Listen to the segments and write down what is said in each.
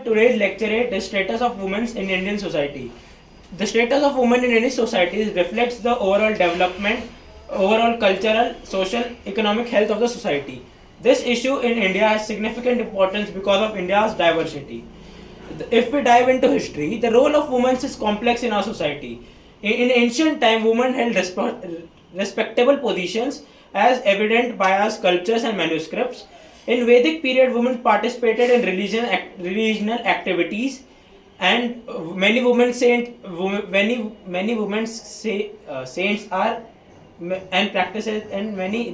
today's lecture the status of women in Indian society. The status of women in Indian society reflects the overall development, overall cultural, social, economic health of the society. This issue in India has significant importance because of India's diversity. If we dive into history, the role of women is complex in our society. In ancient time, women held respectable positions as evident by our sculptures and manuscripts. In Vedic period, women participated in religional activities, and many women saints are and practices and many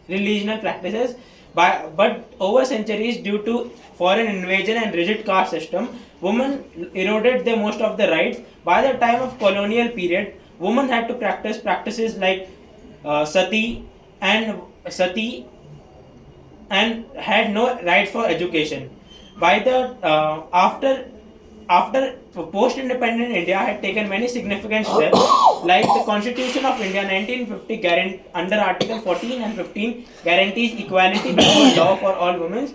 religional practices. But over centuries, due to foreign invasion and rigid caste system, women eroded the most of the rights. By the time of colonial period, women had to practice practices like sati and sati and had no right for education. By the after post-independent India had taken many significant steps, like the Constitution of India 1950 under Article 14 and 15 guarantees equality before law for all women,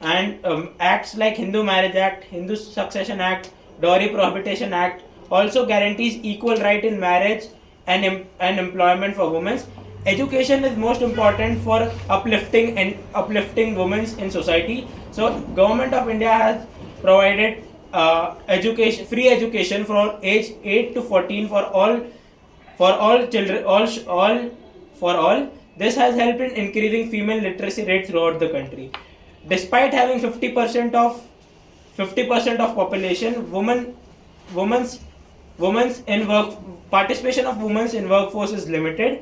and acts like Hindu Marriage Act, Hindu Succession Act, Dowry Prohibition Act also guarantees equal right in marriage and employment for women. Education is most important for uplifting women in society. So, Government of India has provided free education from age 8 to 14 for all children, for all. This has helped in increasing female literacy rates throughout the country. Despite having 50% of population, women's in work participation of women in workforce is limited.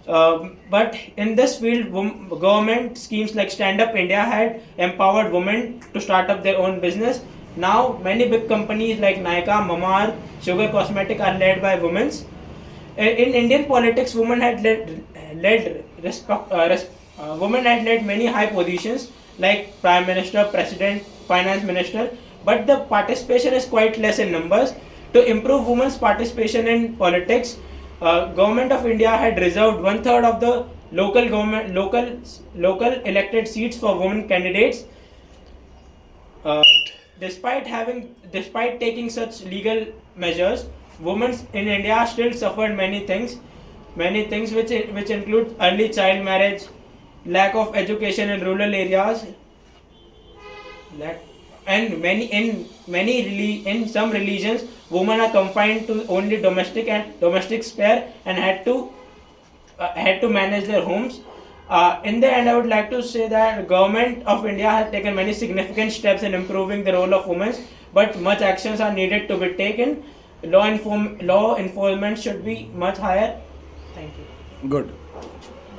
But in this field, government schemes like Stand Up India had empowered women to start up their own business. Now, many big companies like Nykaa, Mamaearth, Sugar Cosmetic are led by women. In Indian politics, women had led many high positions like Prime Minister, President, Finance Minister, but the participation is quite less in numbers. To improve women's participation in politics, Government of India had reserved 1/3 of the local elected seats for women candidates. Uh, despite taking such legal measures, women in India still suffered many things which include early child marriage, lack of education in rural areas, and in some religions, women are confined to only domestic sphere and had to manage their homes. In the end, I would like to say that Government of India has taken many significant steps in improving the role of women, but much actions are needed to be taken. Law enforcement should be much higher. Thank you. Good.